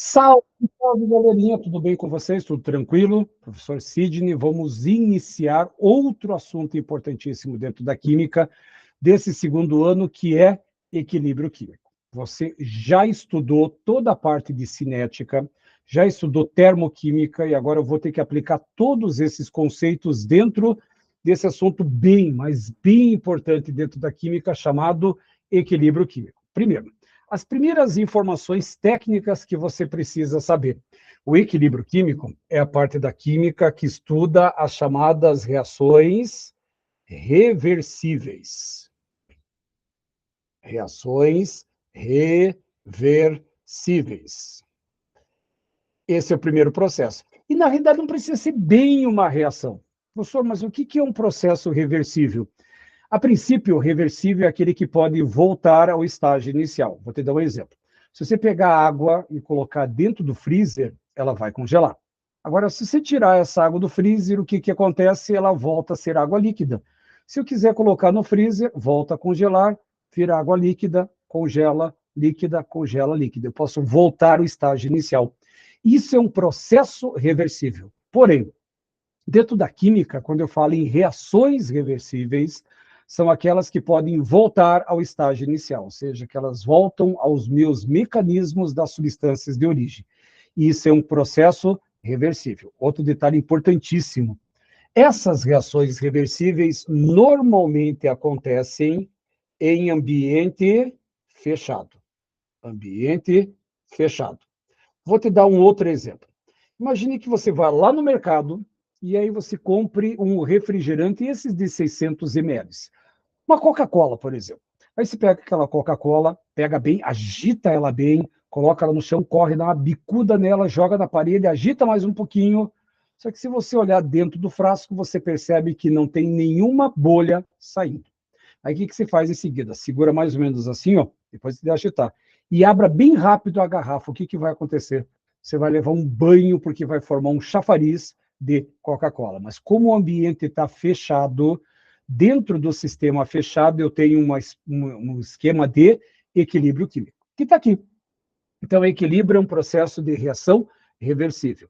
Salve, salve, galerinha, tudo bem com vocês? Tudo tranquilo? Professor Sidney, vamos iniciar outro assunto importantíssimo dentro da química desse segundo ano, que é equilíbrio químico. Você já estudou toda a parte de cinética, já estudou termoquímica, e agora eu vou ter que aplicar todos esses conceitos dentro desse assunto bem, mas bem importante dentro da química, chamado equilíbrio químico. Primeiro, as primeiras informações técnicas que você precisa saber. O equilíbrio químico é a parte da química que estuda as chamadas reações reversíveis. Reações reversíveis. Esse é o primeiro processo. E, na realidade, não precisa ser bem uma reação. Professor, mas o que é um processo reversível? A princípio, o reversível é aquele que pode voltar ao estágio inicial. Vou te dar um exemplo. Se você pegar água e colocar dentro do freezer, ela vai congelar. Agora, se você tirar essa água do freezer, o que acontece? Ela volta a ser água líquida. Se eu quiser colocar no freezer, volta a congelar, vira água líquida, congela, líquida, congela, líquida. Eu posso voltar ao estágio inicial. Isso é um processo reversível. Porém, dentro da química, quando eu falo em reações reversíveis, são aquelas que podem voltar ao estágio inicial, ou seja, que elas voltam aos meus mecanismos das substâncias de origem. E isso é um processo reversível. Outro detalhe importantíssimo: essas reações reversíveis normalmente acontecem em ambiente fechado. Ambiente fechado. Vou te dar um outro exemplo. Imagine que você vá lá no mercado e aí você compre um refrigerante, esses de 600 ml. Uma Coca-Cola, por exemplo. Aí você pega aquela Coca-Cola, pega bem, agita ela bem, coloca ela no chão, corre, dá uma bicuda nela, joga na parede, agita mais um pouquinho. Só que se você olhar dentro do frasco, você percebe que não tem nenhuma bolha saindo. Aí o que você faz em seguida? Segura mais ou menos assim, ó, depois de agitar. E abra bem rápido a garrafa. O que vai acontecer? Você vai levar um banho, porque vai formar um chafariz de Coca-Cola. Mas como o ambiente está fechado, dentro do sistema fechado, eu tenho um esquema de equilíbrio químico, que está aqui. Então, equilíbrio é um processo de reação reversível.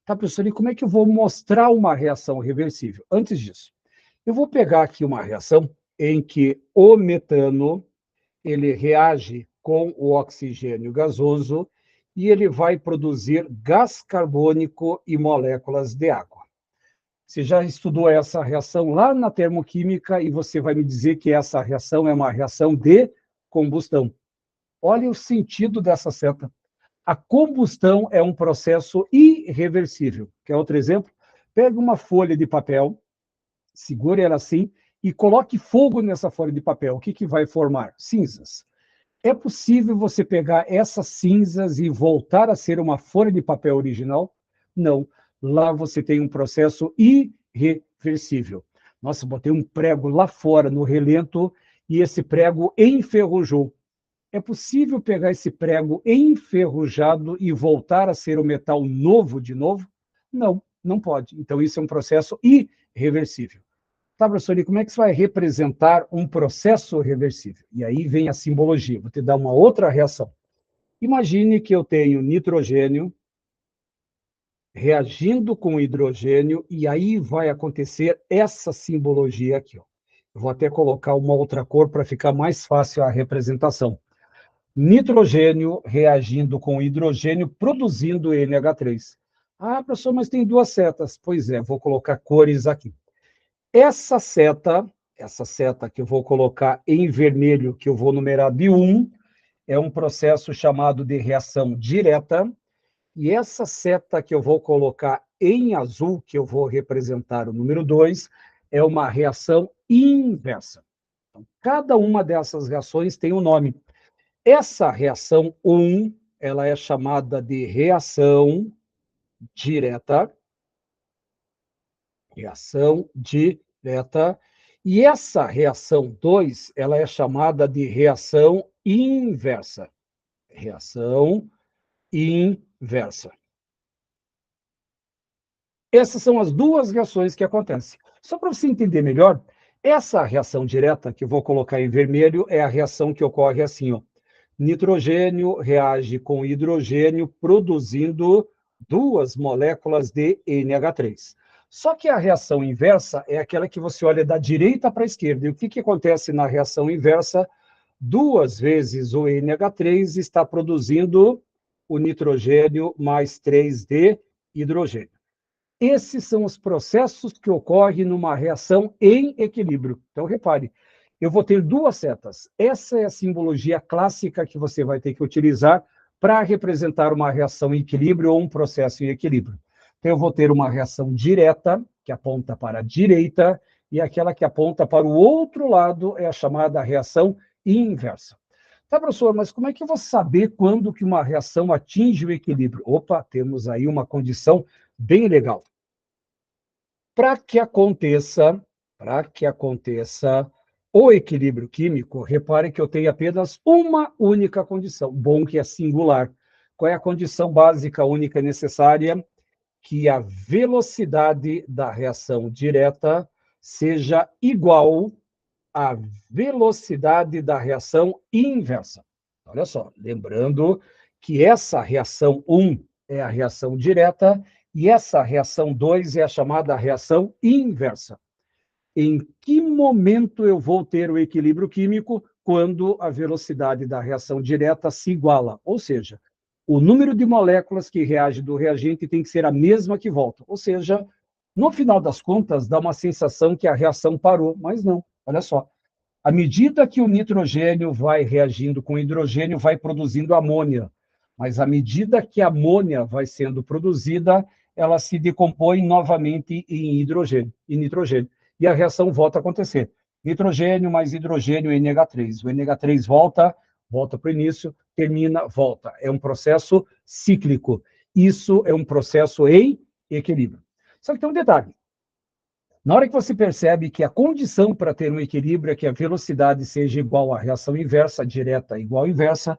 Tá, professor, e como é que eu vou mostrar uma reação reversível? Antes disso, eu vou pegar aqui uma reação em que o metano ele reage com o oxigênio gasoso e ele vai produzir gás carbônico e moléculas de água. Você já estudou essa reação lá na termoquímica e você vai me dizer que essa reação é uma reação de combustão. Olha o sentido dessa seta. A combustão é um processo irreversível. Quer outro exemplo? Pega uma folha de papel, segure ela assim e coloque fogo nessa folha de papel. O que vai formar? Cinzas. É possível você pegar essas cinzas e voltar a ser uma folha de papel original? Não. Lá você tem um processo irreversível. Nossa, botei um prego lá fora no relento e esse prego enferrujou. É possível pegar esse prego enferrujado e voltar a ser o metal novo de novo? Não, não pode. Então, isso é um processo irreversível. Tá, professor, e como é que você vai representar um processo reversível? E aí vem a simbologia. Vou te dar uma outra reação. Imagine que eu tenho nitrogênio reagindo com hidrogênio, e aí vai acontecer essa simbologia aqui. Ó. Eu vou até colocar uma outra cor para ficar mais fácil a representação. Nitrogênio reagindo com hidrogênio, produzindo NH3. Ah, professor, mas tem duas setas. Pois é, vou colocar cores aqui. Essa seta que eu vou colocar em vermelho, que eu vou numerar de 1, é um processo chamado de reação direta. E essa seta que eu vou colocar em azul, que eu vou representar o número 2, é uma reação inversa. Então, cada uma dessas reações tem um nome. Essa reação 1, ela é chamada de reação direta. Reação direta. E essa reação 2, ela é chamada de reação inversa. Reação inversa. Essas são as duas reações que acontecem. Só para você entender melhor, essa reação direta, que eu vou colocar em vermelho, é a reação que ocorre assim, ó. Nitrogênio reage com hidrogênio, produzindo duas moléculas de NH3. Só que a reação inversa é aquela que você olha da direita para a esquerda. E o que acontece na reação inversa? Duas vezes o NH3 está produzindo o nitrogênio mais 3 de hidrogênio. Esses são os processos que ocorrem numa reação em equilíbrio. Então, repare, eu vou ter duas setas. Essa é a simbologia clássica que você vai ter que utilizar para representar uma reação em equilíbrio ou um processo em equilíbrio. Então, eu vou ter uma reação direta, que aponta para a direita, e aquela que aponta para o outro lado é a chamada reação inversa. Tá, professor, mas como é que eu vou saber quando que uma reação atinge o equilíbrio? Opa, temos aí uma condição bem legal. Para que aconteça o equilíbrio químico, repare que eu tenho apenas uma única condição, bom que é singular. Qual é a condição básica única e necessária? Que a velocidade da reação direta seja igual à velocidade da reação inversa. Olha só, lembrando que essa reação 1 é a reação direta e essa reação 2 é a chamada reação inversa. Em que momento eu vou ter o equilíbrio químico? Quando a velocidade da reação direta se iguala, ou seja, o número de moléculas que reage do reagente tem que ser a mesma que volta. Ou seja, no final das contas, dá uma sensação que a reação parou, mas não. Olha só, à medida que o nitrogênio vai reagindo com o hidrogênio, vai produzindo amônia. Mas à medida que a amônia vai sendo produzida, ela se decompõe novamente em hidrogênio e nitrogênio. E a reação volta a acontecer. Nitrogênio mais hidrogênio NH3. O NH3 volta para o início, termina, volta. É um processo cíclico. Isso é um processo em equilíbrio. Só que tem um detalhe. Na hora que você percebe que a condição para ter um equilíbrio é que a velocidade seja igual à reação inversa, direta igual à inversa,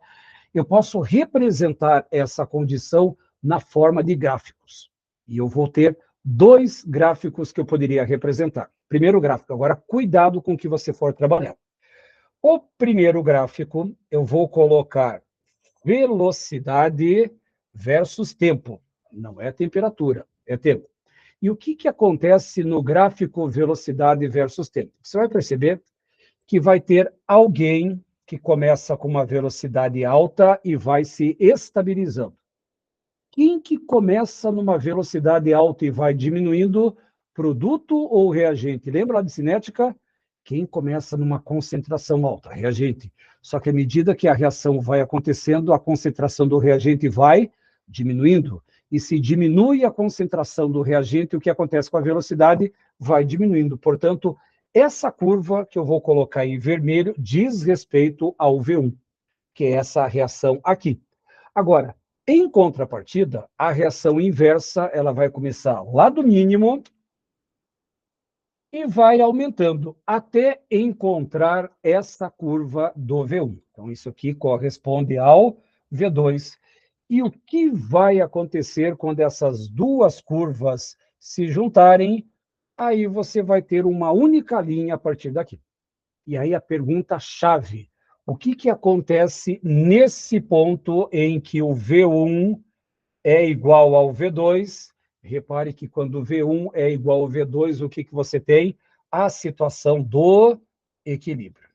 eu posso representar essa condição na forma de gráficos. E eu vou ter dois gráficos que eu poderia representar. Primeiro gráfico, agora cuidado com o que você for trabalhar. O primeiro gráfico, eu vou colocar velocidade versus tempo. Não é temperatura, é tempo. E o que acontece no gráfico velocidade versus tempo? Você vai perceber que vai ter alguém que começa com uma velocidade alta e vai se estabilizando. Quem que começa numa velocidade alta e vai diminuindo? Produto ou reagente? Lembra lá de cinética? Quem começa numa concentração alta? Reagente. Só que à medida que a reação vai acontecendo, a concentração do reagente vai diminuindo. E se diminui a concentração do reagente, o que acontece com a velocidade? Vai diminuindo. Portanto, essa curva que eu vou colocar em vermelho diz respeito ao V1, que é essa reação aqui. Agora, em contrapartida, a reação inversa ela vai começar lá do mínimo e vai aumentando até encontrar essa curva do V1. Então, isso aqui corresponde ao V2. E o que vai acontecer quando essas duas curvas se juntarem? Aí você vai ter uma única linha a partir daqui. E aí a pergunta-chave: o que acontece nesse ponto em que o V1 é igual ao V2? Repare que quando o V1 é igual ao V2, o que você tem? A situação do equilíbrio.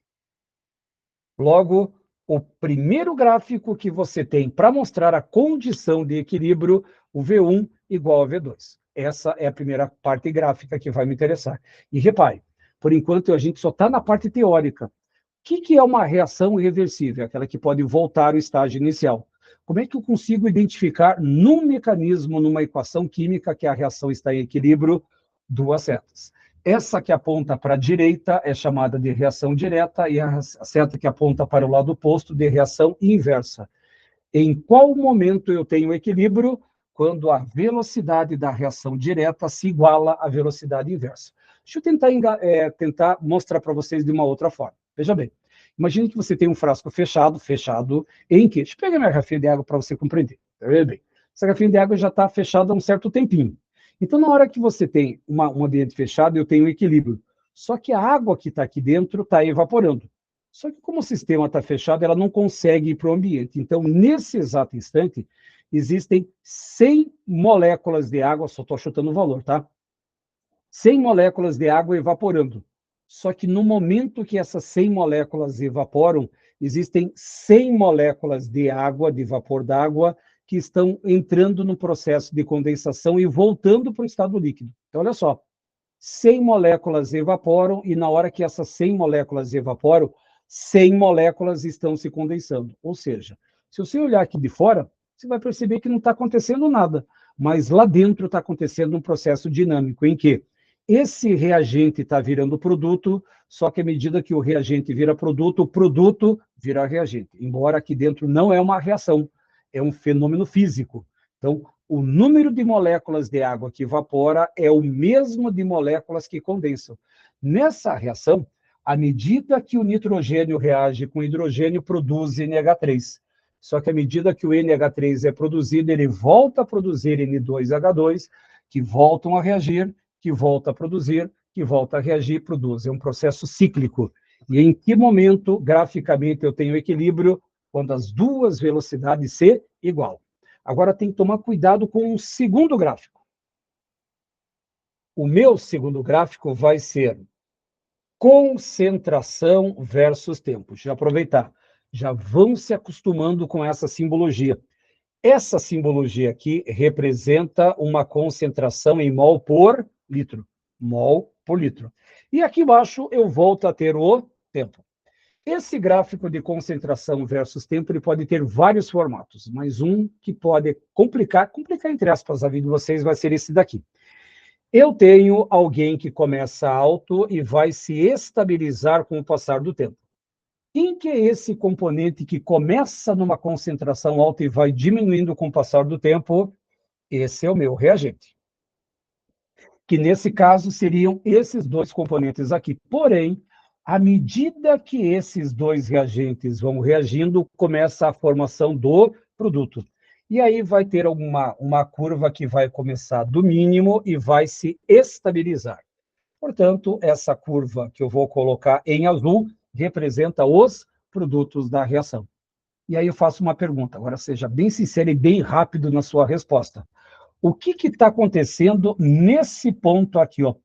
Logo, o primeiro gráfico que você tem para mostrar a condição de equilíbrio, o V1 igual ao V2. Essa é a primeira parte gráfica que vai me interessar. E repare, por enquanto a gente só está na parte teórica. O que é uma reação irreversível? Aquela que pode voltar ao estágio inicial. Como é que eu consigo identificar num mecanismo, numa equação química, que a reação está em equilíbrio? Duas setas. Essa que aponta para a direita é chamada de reação direta e a seta que aponta para o lado oposto de reação inversa. Em qual momento eu tenho equilíbrio? Quando a velocidade da reação direta se iguala à velocidade inversa. Deixa eu tentar mostrar para vocês de uma outra forma. Veja bem, imagine que você tem um frasco fechado em que... Deixa eu pegar minha garrafinha de água para você compreender. Veja bem, essa garrafinha de água já está fechada há um certo tempinho. Então, na hora que você tem um ambiente fechado, eu tenho um equilíbrio. Só que a água que está aqui dentro está evaporando. Só que como o sistema está fechado, ela não consegue ir para o ambiente. Então, nesse exato instante, existem 100 moléculas de água, só estou chutando o valor, tá? 100 moléculas de água evaporando. Só que no momento que essas 100 moléculas evaporam, existem 100 moléculas de água, de vapor d'água, que estão entrando no processo de condensação e voltando para o estado líquido. Então, olha só, 100 moléculas evaporam e na hora que essas 100 moléculas evaporam, 100 moléculas estão se condensando. Ou seja, se você olhar aqui de fora, você vai perceber que não está acontecendo nada, mas lá dentro está acontecendo um processo dinâmico em que esse reagente está virando produto, só que à medida que o reagente vira produto, o produto vira reagente. Embora aqui dentro não é uma reação, é um fenômeno físico. Então, o número de moléculas de água que evapora é o mesmo de moléculas que condensam. Nessa reação, à medida que o nitrogênio reage com o hidrogênio, produz NH3. Só que à medida que o NH3 é produzido, ele volta a produzir N2H2, que voltam a reagir, que volta a produzir, que volta a reagir, produz. É um processo cíclico. E em que momento, graficamente, eu tenho equilíbrio? Quando as duas velocidades se igualam. Agora tem que tomar cuidado com o segundo gráfico. O meu segundo gráfico vai ser concentração versus tempo. Deixa eu aproveitar. Já vão se acostumando com essa simbologia. Essa simbologia aqui representa uma concentração em mol por litro. Mol por litro. E aqui embaixo eu volto a ter o tempo. Esse gráfico de concentração versus tempo, ele pode ter vários formatos, mas um que pode complicar entre aspas a vida de vocês, vai ser esse daqui. Eu tenho alguém que começa alto e vai se estabilizar com o passar do tempo. Quem que é esse componente que começa numa concentração alta e vai diminuindo com o passar do tempo? Esse é o meu reagente. Que nesse caso seriam esses dois componentes aqui. Porém, à medida que esses dois reagentes vão reagindo, começa a formação do produto. E aí vai ter uma curva que vai começar do mínimo e vai se estabilizar. Portanto, essa curva que eu vou colocar em azul representa os produtos da reação. E aí eu faço uma pergunta, agora seja bem sincero e bem rápido na sua resposta. O que está acontecendo nesse ponto aqui, ó?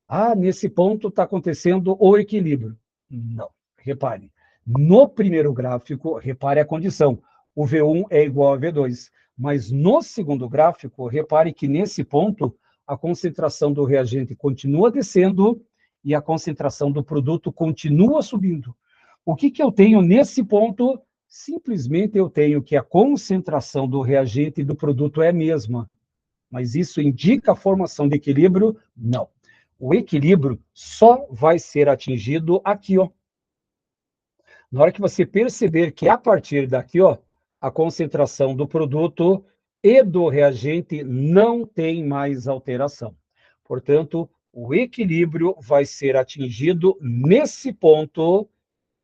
Ah, nesse ponto está acontecendo o equilíbrio. Não, repare. No primeiro gráfico, repare a condição. O V1 é igual a V2. Mas no segundo gráfico, repare que nesse ponto, a concentração do reagente continua descendo e a concentração do produto continua subindo. O que eu tenho nesse ponto? Simplesmente eu tenho que a concentração do reagente e do produto é a mesma. Mas isso indica a formação de equilíbrio? Não. O equilíbrio só vai ser atingido aqui, ó. Na hora que você perceber que a partir daqui, ó, a concentração do produto e do reagente não tem mais alteração. Portanto, o equilíbrio vai ser atingido nesse ponto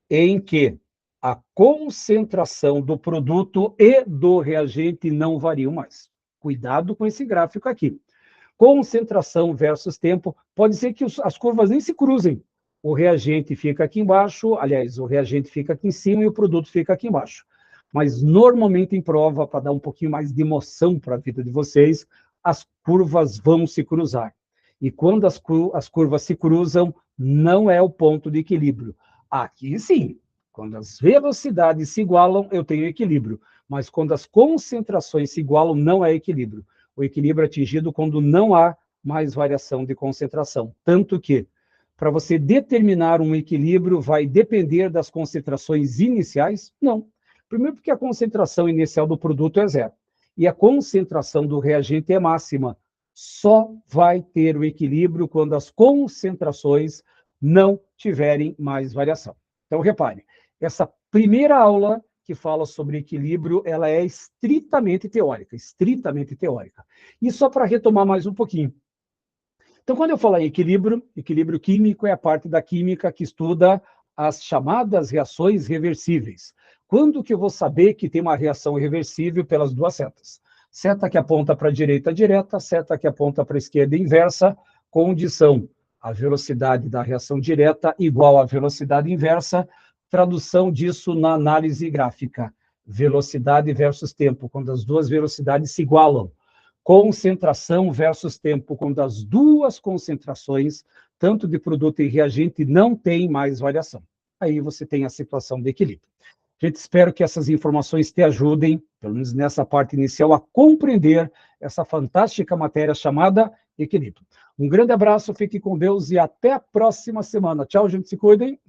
em que a concentração do produto e do reagente não variam mais. Cuidado com esse gráfico aqui. Concentração versus tempo, pode ser que as curvas nem se cruzem. O reagente fica aqui embaixo, aliás, o reagente fica aqui em cima e o produto fica aqui embaixo. Mas, normalmente, em prova, para dar um pouquinho mais de emoção para a vida de vocês, as curvas vão se cruzar. E quando as curvas se cruzam, não é o ponto de equilíbrio. Aqui, sim. Quando as velocidades se igualam, eu tenho equilíbrio. Mas quando as concentrações se igualam, não é equilíbrio. O equilíbrio é atingido quando não há mais variação de concentração. Tanto que, para você determinar um equilíbrio, vai depender das concentrações iniciais? Não. Primeiro porque a concentração inicial do produto é zero. E a concentração do reagente é máxima. Só vai ter o equilíbrio quando as concentrações não tiverem mais variação. Então, repare, essa primeira aula que fala sobre equilíbrio, ela é estritamente teórica. E só para retomar mais um pouquinho. Então, quando eu falar em equilíbrio, equilíbrio químico é a parte da química que estuda as chamadas reações reversíveis. Quando que eu vou saber que tem uma reação reversível? Pelas duas setas. Seta que aponta para a direita direta, seta que aponta para a esquerda inversa, condição. A velocidade da reação direta igual à velocidade inversa. tradução disso na análise gráfica. Velocidade versus tempo, quando as duas velocidades se igualam. Concentração versus tempo, quando as duas concentrações, tanto de produto e reagente, não têm mais variação. Aí você tem a situação de equilíbrio. Gente, espero que essas informações te ajudem, pelo menos nessa parte inicial, a compreender essa fantástica matéria chamada equilíbrio. Um grande abraço, fique com Deus e até a próxima semana. Tchau, gente, se cuidem.